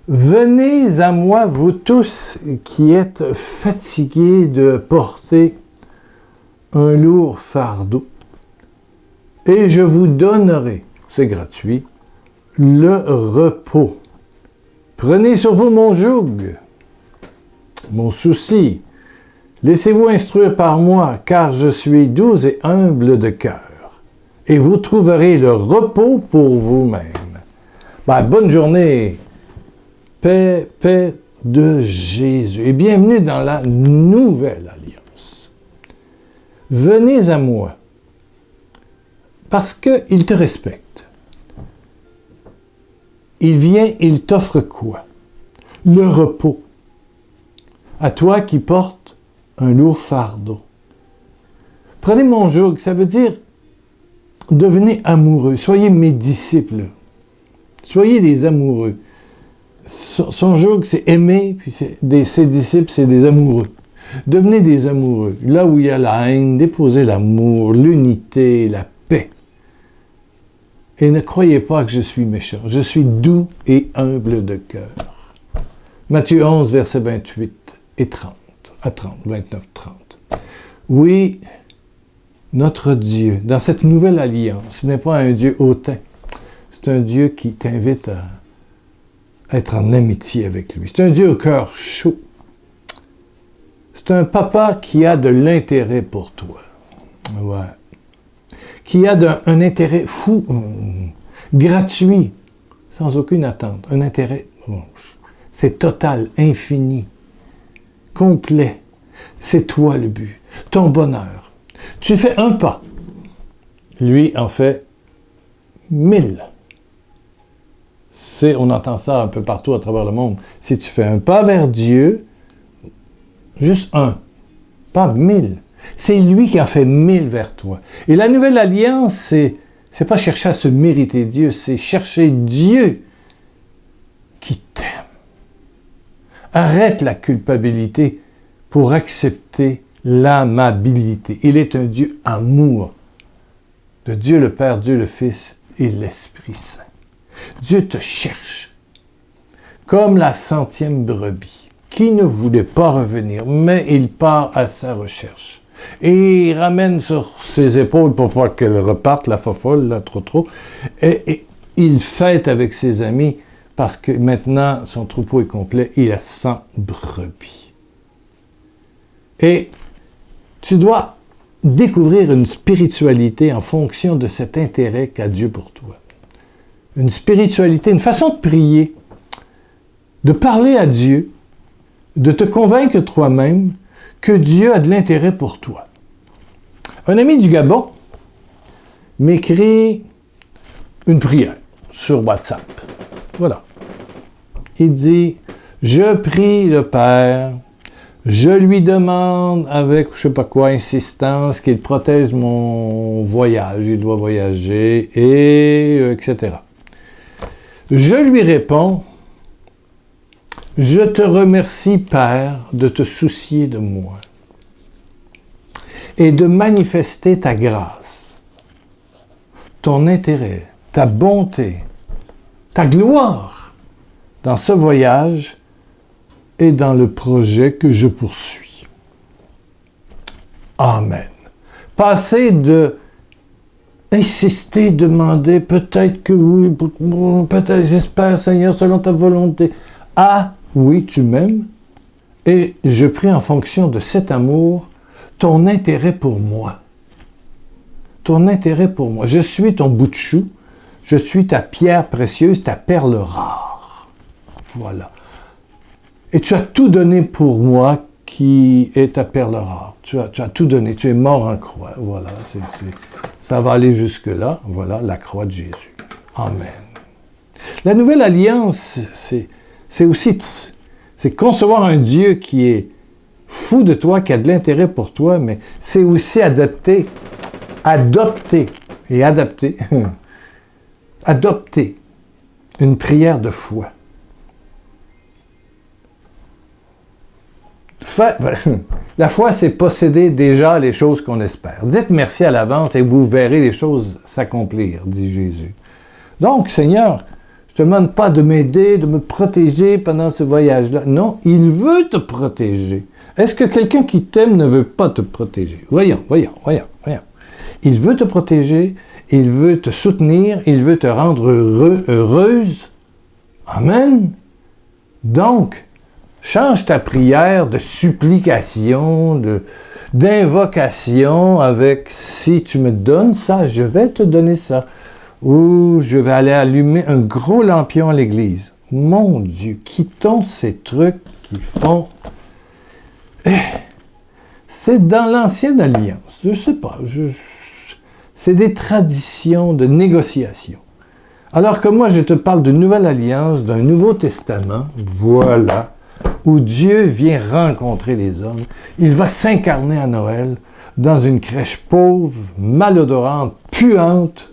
Venez à moi, vous tous qui êtes fatigués de porter un lourd fardeau, et je vous donnerai, c'est gratuit, le repos. Prenez sur vous mon joug, mon souci. Laissez-vous instruire par moi, car je suis doux et humble de cœur, et vous trouverez le repos pour vous-même. Bonne journée, paix de Jésus, et bienvenue dans la nouvelle alliance. Venez à moi, parce qu'il te respecte. Il vient, il t'offre quoi? Le repos. À toi qui portes un lourd fardeau. Prenez mon joug, ça veut dire devenez amoureux. Soyez mes disciples. Soyez des amoureux. Son joug, c'est aimer, puis ses disciples, c'est des amoureux. Devenez des amoureux. Là où il y a la haine, déposez l'amour, l'unité, la paix. Et ne croyez pas que je suis méchant. Je suis doux et humble de cœur. Matthieu 11, versets 28 et 30. À 30, 29, 30. Oui, notre Dieu, dans cette nouvelle alliance, ce n'est pas un Dieu hautain. C'est un Dieu qui t'invite à être en amitié avec lui. C'est un Dieu au cœur chaud. C'est un papa qui a de l'intérêt pour toi. Ouais. Qui a un intérêt fou, gratuit, sans aucune attente. Un intérêt, c'est total, infini, complet. C'est toi le but, ton bonheur. Tu fais un pas. Lui en fait 1000. On entend ça un peu partout à travers le monde. Si tu fais un pas vers Dieu, juste un, pas 1000. C'est lui qui a fait 1000 vers toi. Et la nouvelle alliance, c'est pas chercher à se mériter Dieu, c'est chercher Dieu qui t'aime. Arrête la culpabilité pour accepter l'amabilité. Il est un Dieu amour, de Dieu le Père, Dieu le Fils et l'Esprit Saint. Dieu te cherche comme la 100e brebis qui ne voulait pas revenir, mais il part à sa recherche. Et il ramène sur ses épaules pour pas qu'elle reparte, la fofolle, là, trop. Et il fête avec ses amis parce que maintenant, son troupeau est complet, il a 100 brebis. Et tu dois découvrir une spiritualité en fonction de cet intérêt qu'a Dieu pour toi. Une spiritualité, une façon de prier, de parler à Dieu, de te convaincre toi-même que Dieu a de l'intérêt pour toi. Un ami du Gabon m'écrit une prière sur WhatsApp. Voilà. Il dit, je prie le Père, je lui demande avec, je ne sais pas quoi, insistance, qu'il protège mon voyage, il doit voyager, et etc. Je lui réponds, je te remercie, Père, de te soucier de moi et de manifester ta grâce, ton intérêt, ta bonté, ta gloire dans ce voyage et dans le projet que je poursuis. Amen. Passer de insister, demander, peut-être que oui, peut-être, j'espère, Seigneur, selon ta volonté, à oui, tu m'aimes, et je prie en fonction de cet amour, ton intérêt pour moi. Ton intérêt pour moi. Je suis ton bout de chou, je suis ta pierre précieuse, ta perle rare. Voilà. Et tu as tout donné pour moi qui est ta perle rare. Tu as tout donné, tu es mort en croix. Voilà, ça va aller jusque-là. Voilà, la croix de Jésus. Amen. La nouvelle alliance, c'est aussi concevoir un Dieu qui est fou de toi, qui a de l'intérêt pour toi, mais c'est aussi adopter une prière de foi. La foi, c'est posséder déjà les choses qu'on espère. Dites merci à l'avance et vous verrez les choses s'accomplir, dit Jésus. Donc, Seigneur, Je ne te demande pas de m'aider, de me protéger pendant ce voyage-là. Non, il veut te protéger. Est-ce que quelqu'un qui t'aime ne veut pas te protéger? Voyons. Il veut te protéger, il veut te soutenir, il veut te rendre heureuse. Amen. Donc, change ta prière de supplication, d'invocation avec « si tu me donnes ça, je vais te donner ça ». Ou je vais aller allumer un gros lampion à l'église. Mon Dieu, quittons ces trucs qui font... C'est dans l'ancienne alliance, je ne sais pas, c'est des traditions de négociation. Alors que moi, je te parle d'une nouvelle alliance, d'un Nouveau Testament, voilà, où Dieu vient rencontrer les hommes. Il va s'incarner à Noël dans une crèche pauvre, malodorante, puante.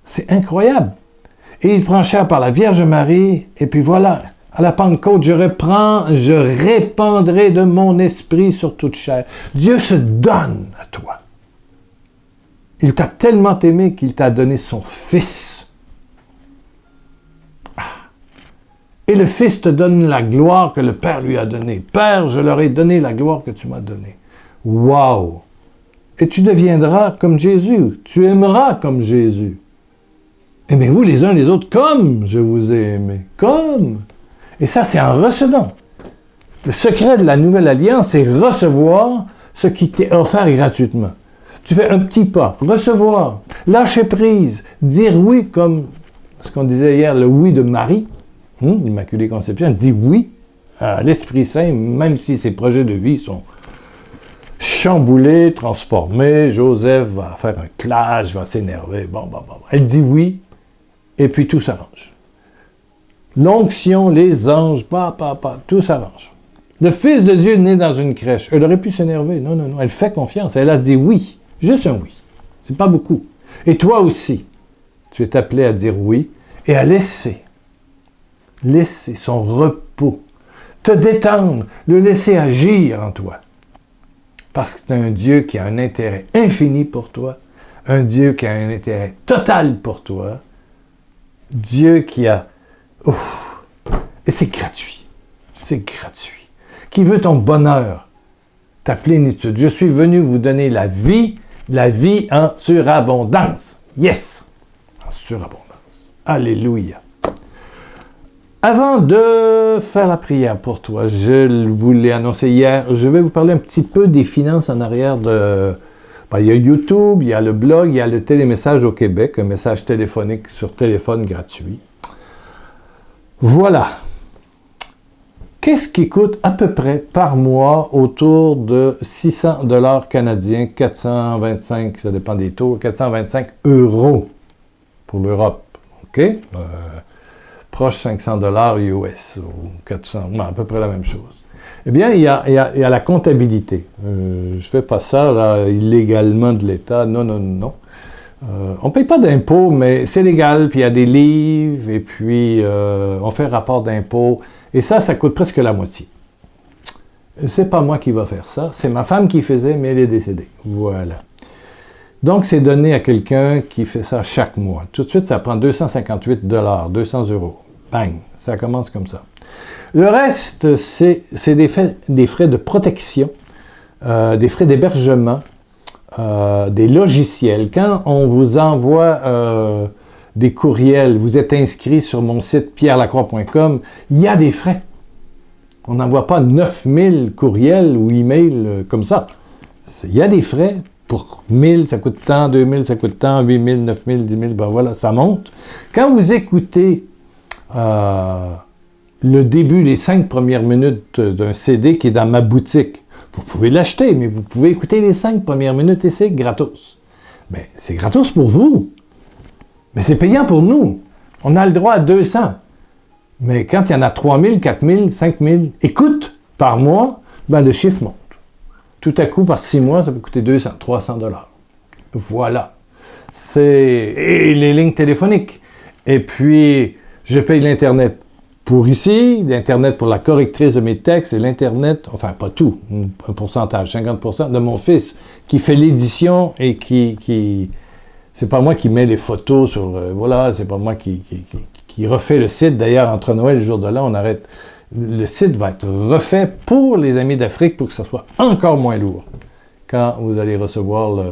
C'est incroyable. Et il prend chair par la Vierge Marie, et puis voilà, à la Pentecôte, je répandrai de mon esprit sur toute chair. Dieu se donne à toi. Il t'a tellement aimé qu'il t'a donné son Fils. Et le Fils te donne la gloire que le Père lui a donnée. Père, je leur ai donné la gloire que tu m'as donnée. Wow! Et tu deviendras comme Jésus. Tu aimeras comme Jésus. Aimez-vous les uns les autres comme je vous ai aimé. Comme. Et ça, c'est en recevant. Le secret de la nouvelle alliance, c'est recevoir ce qui t'est offert gratuitement. Tu fais un petit pas, recevoir, lâcher prise, dire oui comme ce qu'on disait hier, le oui de Marie, l'Immaculée Conception, elle dit oui à l'Esprit Saint, même si ses projets de vie sont chamboulés, transformés. Joseph va faire un clash, va s'énerver, bon. Elle dit oui, et puis tout s'arrange. L'onction, les anges, tout s'arrange. Le Fils de Dieu né dans une crèche, elle aurait pu s'énerver, non, elle fait confiance, elle a dit oui. Juste un oui. C'est pas beaucoup. Et toi aussi, tu es appelé à dire oui et à laisser son repos, te détendre, le laisser agir en toi. Parce que c'est un Dieu qui a un intérêt infini pour toi, un Dieu qui a un intérêt total pour toi, Dieu qui a... et c'est gratuit. Qui veut ton bonheur, ta plénitude. Je suis venu vous donner la vie en surabondance. Yes! En surabondance. Alléluia. Avant de faire la prière pour toi, je vous l'ai annoncé hier, je vais vous parler un petit peu des finances en arrière de... il y a YouTube, il y a le blog, il y a le télémessage au Québec, un message téléphonique sur téléphone gratuit. Voilà. Qu'est-ce qui coûte à peu près par mois autour de 600 $ canadiens, 425, ça dépend des taux, 425 € pour l'Europe, OK? Proche 500 $ US, ou 400, à peu près la même chose. Eh bien, il y a la comptabilité. Je ne fais pas ça là, illégalement de l'État, non. On ne paye pas d'impôts, mais c'est légal, puis il y a des livres, et puis on fait un rapport d'impôts, et ça coûte presque la moitié. C'est pas moi qui va faire ça, c'est ma femme qui faisait, mais elle est décédée. Voilà. Donc, c'est donné à quelqu'un qui fait ça chaque mois. Tout de suite, ça prend 258 $, 200 €. Bang! Ça commence comme ça. Le reste, c'est des frais de protection, des frais d'hébergement, des logiciels. Quand on vous envoie des courriels, vous êtes inscrit sur mon site pierrelacroix.com, il y a des frais. On n'envoie pas 9000 courriels ou emails comme ça. Il y a des frais. Pour 1000, ça coûte tant, 2000, ça coûte tant, 8000, 9000, 10 000, ben voilà, ça monte. Quand vous écoutez le début, les 5 premières minutes d'un CD qui est dans ma boutique, vous pouvez l'acheter, mais vous pouvez écouter les 5 premières minutes et c'est gratos. Ben, c'est gratos pour vous, mais c'est payant pour nous. On a le droit à 200. Mais quand il y en a 3000, 4000, 5000 écoutes par mois, ben le chiffre monte. Tout à coup, par 6 mois, ça peut coûter 200, 300 $. Voilà. Et les lignes téléphoniques. Et puis, je paye l'Internet pour ici, l'Internet pour la correctrice de mes textes, et l'Internet, enfin pas tout, un pourcentage, 50% de mon fils, qui fait l'édition et qui c'est pas moi qui mets les photos sur... voilà, c'est pas moi qui qui refait le site. D'ailleurs, entre Noël et le jour de l'an, on arrête. Le site va être refait pour les Amis d'Afrique pour que ça soit encore moins lourd quand vous allez recevoir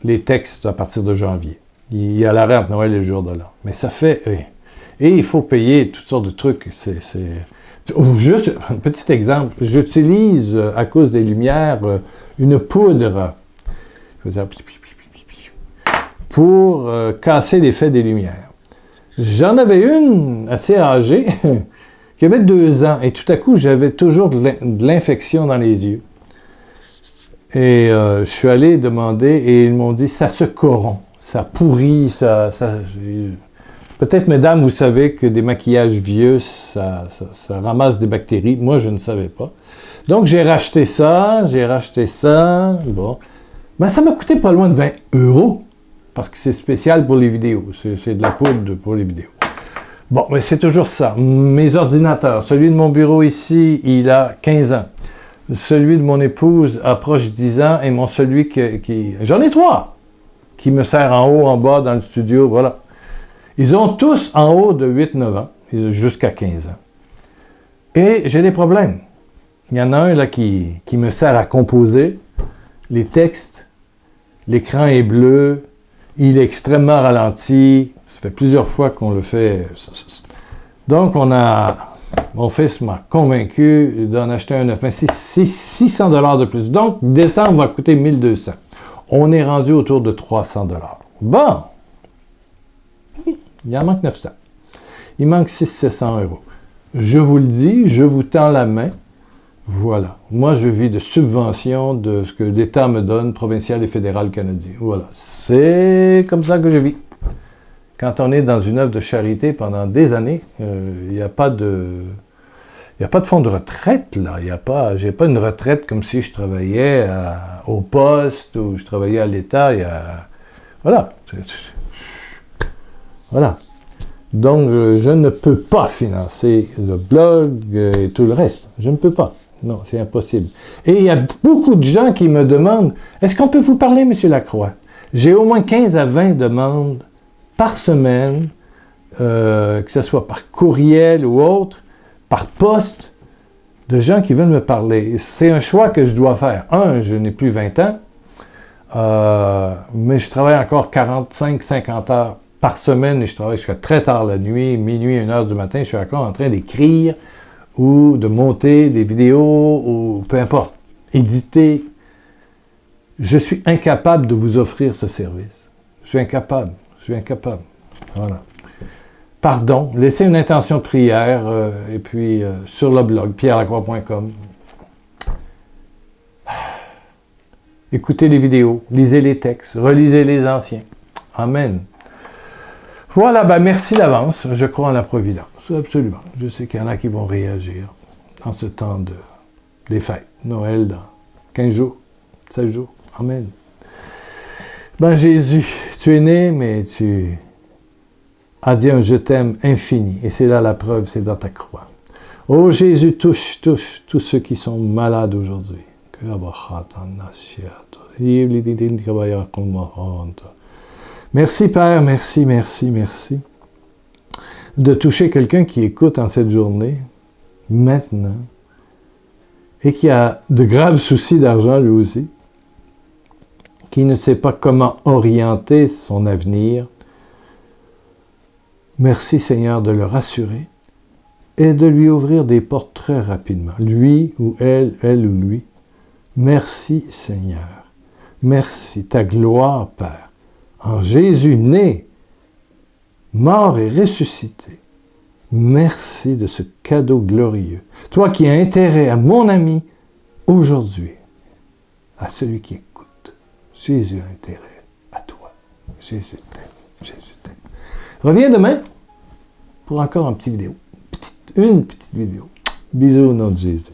les textes à partir de janvier. Il y a l'arrêt entre Noël et le jour de l'an. Mais ça fait... Oui. Et il faut payer toutes sortes de trucs. Juste un petit exemple. J'utilise, à cause des lumières, une poudre pour casser l'effet des lumières. J'en avais une assez âgée qui avait 2 ans. Et tout à coup, j'avais toujours de l'infection dans les yeux. Et je suis allé demander et ils m'ont dit, ça se corrompt, ça pourrit, Peut-être, mesdames, vous savez que des maquillages vieux, ça ramasse des bactéries. Moi, je ne savais pas. Donc, j'ai racheté ça. Bon. Ben, ça m'a coûté pas loin de 20 €, parce que c'est spécial pour les vidéos. C'est de la poudre pour les vidéos. Bon, mais c'est toujours ça. Mes ordinateurs, celui de mon bureau ici, il a 15 ans. Celui de mon épouse approche 10 ans et celui qui... J'en ai 3 qui me servent en haut, en bas, dans le studio, voilà. Ils ont tous en haut de 8-9 ans, jusqu'à 15 ans. Et j'ai des problèmes. Il y en a un là qui me sert à composer les textes. L'écran est bleu, il est extrêmement ralenti. Ça fait plusieurs fois qu'on le fait. Donc, mon fils m'a convaincu d'en acheter un neuf. Mais c'est 600 $ de plus. Donc, décembre va coûter 1200. On est rendu autour de 300 $. Bon! Il en manque 900. Il manque 600-700 €. Je vous le dis, je vous tends la main. Voilà. Moi, je vis de subventions de ce que l'État me donne, provincial et fédéral canadien. Voilà. C'est comme ça que je vis. Quand on est dans une œuvre de charité pendant des années, il n'y a pas de fonds de retraite, là. J'ai pas une retraite comme si je travaillais au poste ou je travaillais à l'État. Voilà. Voilà. Donc, je ne peux pas financer le blog et tout le reste. Je ne peux pas. Non, c'est impossible. Et il y a beaucoup de gens qui me demandent, est-ce qu'on peut vous parler, M. Lacroix? J'ai au moins 15 à 20 demandes par semaine, que ce soit par courriel ou autre, par poste, de gens qui veulent me parler. C'est un choix que je dois faire. Je n'ai plus 20 ans, mais je travaille encore 45-50 heures par semaine et je travaille jusqu'à très tard la nuit, minuit, 1 heure du matin. Je suis encore en train d'écrire ou de monter des vidéos ou peu importe, éditer. Je suis incapable de vous offrir ce service. Je suis incapable. Voilà. Pardon, laissez une intention de prière et puis sur le blog pierrelacroix.com. Écoutez les vidéos, lisez les textes, relisez les anciens. Amen. Voilà, merci d'avance. Je crois en la providence. Absolument. Je sais qu'il y en a qui vont réagir en ce temps des fêtes. Noël dans 15 jours, 16 jours. Amen. Jésus, tu es né, mais tu as dit un je t'aime infini. Et c'est là la preuve, c'est dans ta croix. Oh Jésus, touche tous ceux qui sont malades aujourd'hui. Merci Père, merci de toucher quelqu'un qui écoute en cette journée, maintenant, et qui a de graves soucis d'argent lui aussi, qui ne sait pas comment orienter son avenir. Merci Seigneur de le rassurer et de lui ouvrir des portes très rapidement. Lui ou elle ou lui. Merci Seigneur. Merci, ta gloire Père. En Jésus né, mort et ressuscité. Merci de ce cadeau glorieux. Toi qui as intérêt à mon ami aujourd'hui, à celui qui écoute. Jésus a intérêt à toi. Jésus t'aime. Reviens demain pour encore une petite vidéo. Une petite vidéo. Bisous au nom de Jésus.